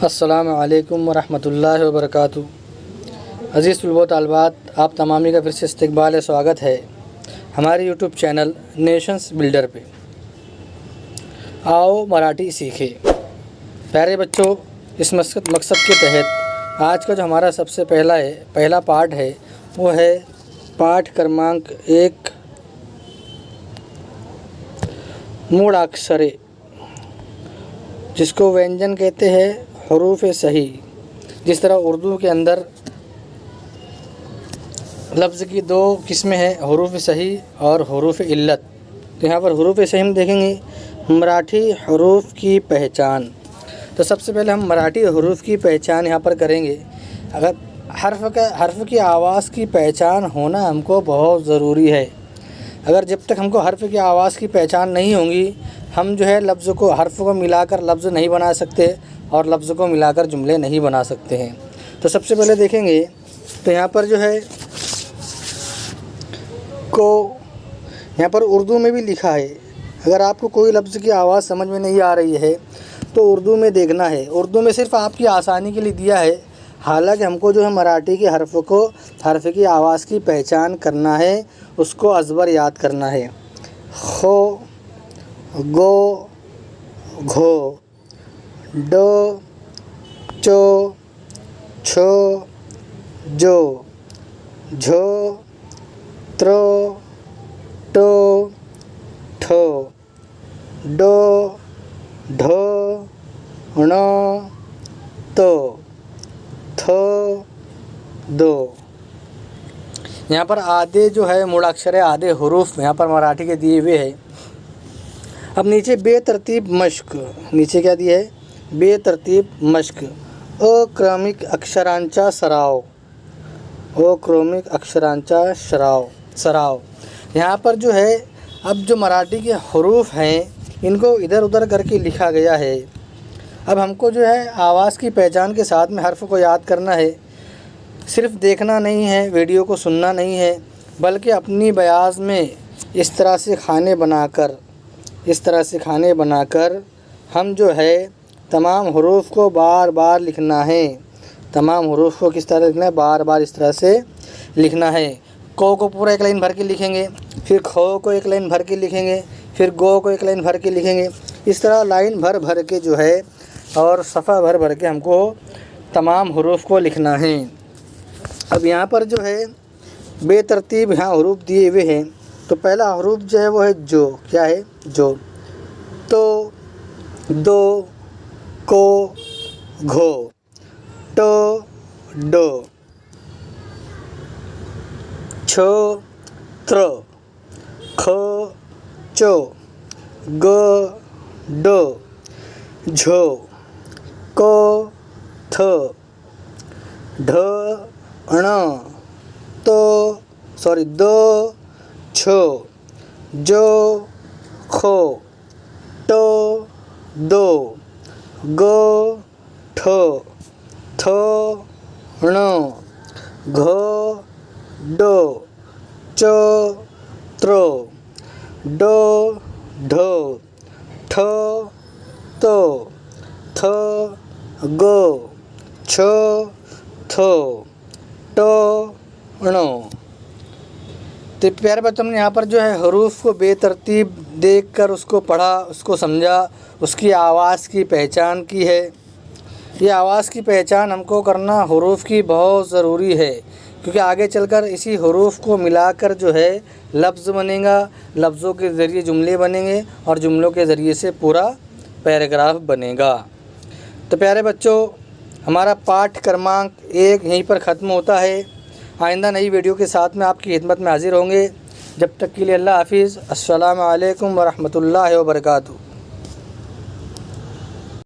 السلام علیکم ورحمۃ اللہ وبرکاتہ۔ عزیز طلباء و طالبات، آپ تمامی کا پھر سے استقبال سواگت ہے ہمارے یوٹیوب چینل نیشنز بلڈر پہ۔ آؤ مراٹھی سیکھیں۔ پیارے بچوں، اس مقصد کے تحت آج کا جو ہمارا سب سے پہلا پارٹ ہے وہ ہے پاٹھ کرمانک 1 موڑاکشرے، جس کو وینجن کہتے ہیں، حروف صحیح۔ جس طرح اردو کے اندر لفظ کی 2 قسمیں ہیں، حروف صحیح اور حروف علت۔ تو یہاں پر حروف صحیح ہم دیکھیں گے، مراٹھی حروف کی پہچان۔ تو سب سے پہلے ہم مراٹھی حروف کی پہچان یہاں پر کریں گے۔ اگر حرف کی آواز کی پہچان ہونا ہم کو بہت ضروری ہے۔ اگر جب تک ہم کو حرف کی آواز کی پہچان نہیں ہوگی، ہم جو ہے حرف کو ملا کر لفظ نہیں بنا سکتے اور لفظ کو ملا کر جملے نہیں بنا سکتے ہیں۔ تو سب سے پہلے دیکھیں گے تو یہاں پر جو ہے یہاں پر اردو میں بھی لکھا ہے۔ اگر آپ کو کوئی لفظ کی آواز سمجھ میں نہیں آ رہی ہے تو اردو میں دیکھنا ہے۔ اردو میں صرف آپ کی آسانی کے لیے دیا ہے، حالانکہ ہم کو جو ہے مراٹھی کے حرف کی آواز کی پہچان کرنا ہے، اس کو ازبر یاد کرنا ہے۔ خو، گو، گھو، ڈو، چو، چھو، جو، جھو، ترو، ٹو، ٹھو، ڈو، ڈھو، ڑو، تو، تھو، دو۔ یہاں پر آدھے جو ہے موڑاکشرے، آدھے حروف یہاں پر مراٹھی کے دیے ہوئے ہیں۔ اب نیچے بے ترتیب مشق، نیچے کیا دیا ہے؟ بے ترتیب مشق۔ اکرمک اکشرانچا سراو، اکرمک اکشرانچا سراو۔ یہاں پر جو ہے اب جو مراٹھی کے حروف ہیں ان کو ادھر ادھر کر کے لکھا گیا ہے۔ اب ہم کو جو ہے آواز کی پہچان کے ساتھ میں حرف کو یاد کرنا ہے۔ صرف دیکھنا نہیں ہے، ویڈیو کو سننا نہیں ہے، بلکہ اپنی بیاض میں اس طرح سے کھانے بنا کر ہم جو ہے تمام حروف کو بار بار لکھنا ہے۔ تمام حروف کو کس طرح لکھنا ہے؟ بار بار اس طرح سے لکھنا ہے۔ کو پورا 1 لائن بھر کے لکھیں گے، پھر کھو کو 1 لائن بھر کے لکھیں گے، پھر گو کو 1 لائن بھر کے لکھیں گے۔ اس طرح لائن بھر کے جو ہے اور صفحہ بھر کے ہم کو تمام حروف کو لکھنا ہے۔ اب یہاں پر جو ہے بے ترتیب یہاں حروف دیے ہوئے ہیں۔ تو پہلا حروف جو ہے وہ ہے جو۔ کیا ہے؟ جو۔ تو، دو، کو، گھو، ٹو، ڈو، چھو، ترو، کھو، چو، گو، ڈو، جھو، کو، تھو، ڈھو، ڑو، دو، چھو، جو، کھو، ٹو، دو، گو، ٹھو، تھو، ڑو، گھو، ڈو، چو، ترو، ڈو، ڈھو، ٹھو، تو، تھو، گو، چھو، تھو، ٹو، ڑو۔ تو پیارے بچوں نے یہاں پر جو ہے حروف کو بے ترتیب دیکھ کر اس کو پڑھا، اس کو سمجھا، اس کی آواز کی پہچان کی ہے۔ یہ آواز کی پہچان ہم کو کرنا حروف کی بہت ضروری ہے، کیونکہ آگے چل کر اسی حروف کو ملا کر جو ہے لفظ بنے گا، لفظوں کے ذریعے جملے بنیں گے اور جملوں کے ذریعے سے پورا پیراگراف بنے گا۔ تو پیارے بچوں، ہمارا پاٹھ کرمانک 1 یہیں پر ختم ہوتا ہے۔ آئندہ نئی ویڈیو کے ساتھ میں آپ کی خدمت میں حاضر ہوں گے۔ جب تک کے لیے اللہ حافظ۔ السلام علیکم ورحمۃ اللہ وبرکاتہ۔